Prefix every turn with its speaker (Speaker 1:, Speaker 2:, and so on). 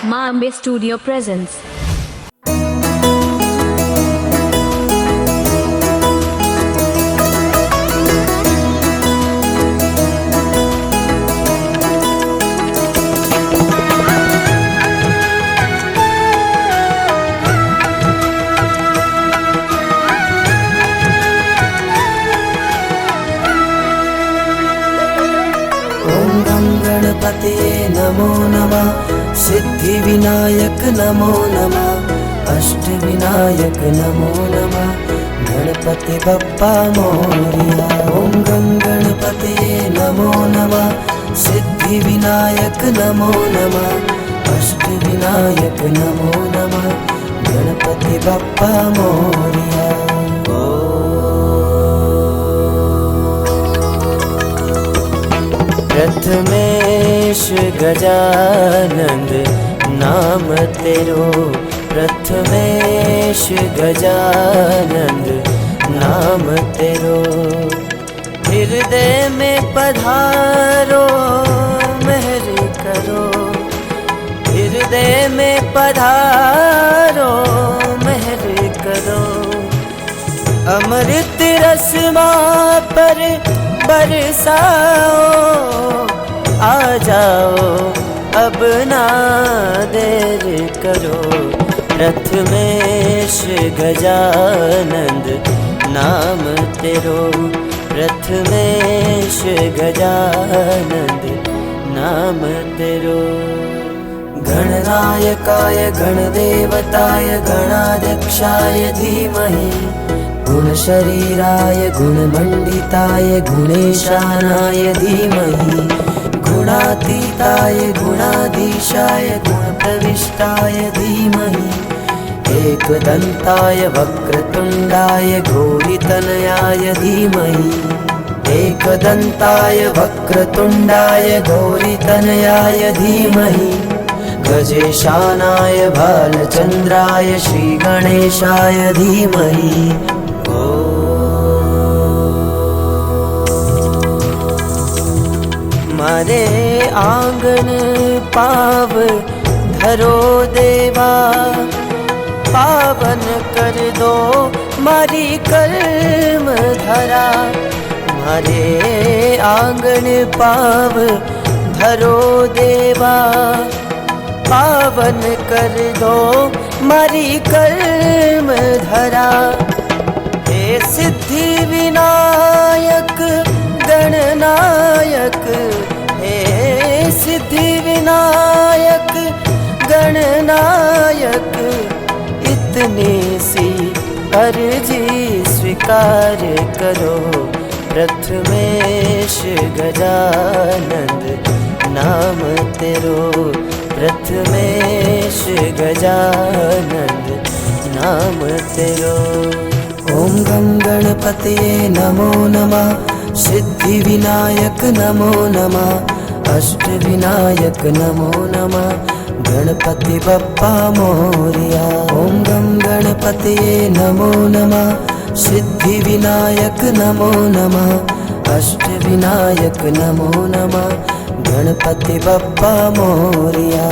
Speaker 1: Ma Ambe Studio presents.
Speaker 2: ओम गं गणपतये नमो नमः। सिद्धिविनायक नमो नमः। अष्टविनायक नमो नमः। गणपति बप्पा मोरया। ओम गं गणपतये नमो नमः। सिद्धिविनायक नमो नमः। अष्टविनायक नमो नमः। गणपति बप्पा मोरया। प्रथमेश गजानंद नाम तेरो। प्रथमेश गजानंद नाम तेरो। हृदय में पधारो मेहर करो। हृदय में पधारो मेहर करो। अमृत रसमा पर बरसाओ। आ जाओ अब ना देर करो। प्रथमेश गजानंद नाम तेरो। प्रथमेश गजानंद नाम तेरो। गणनायकाय गणदेवताय गणाध्यक्षाय धीमहि। गुणशरीराय गुणमण्डिताय गुणेशानाय धीमहि। गुणातीताय गुणाधीशाय गुणप्रविष्टाय धीमहि। एकदन्ताय वक्रतुण्डाय गौरीतनयाय धीमहि। एकदन्ताय वक्रतुण्डाय गौरीतनयाय धीमहि। गजेशानाय भालचन्द्राय श्रीगणेशाय धीमहि। मारे आंगन पाव धरो देवा। पावन कर दो मारी कर्म धरा। मारे आंगन पाव धरो देवा। पावन कर दो मारी कर्म धरा। हे सिद्धि विनायक गणनायक। हे सिद्धि विनायक गणनायक। इतनी सी अर्जी स्वीकार करो। प्रथमेश गजानंद नाम तेरो। प्रथमेश गजानंद नाम तेरो। ओम गं गणपतये नमो नमः। सिद्धिविनायक नमो नमः। अष्टविनायक नमो नमः। गणपति बप्पा मोरया। ओम गं गणपतये नमो नमः। सिद्धिविनायक नमो नमः। अष्टविनायक नमो नमः। गणपति बप्पा मोरया।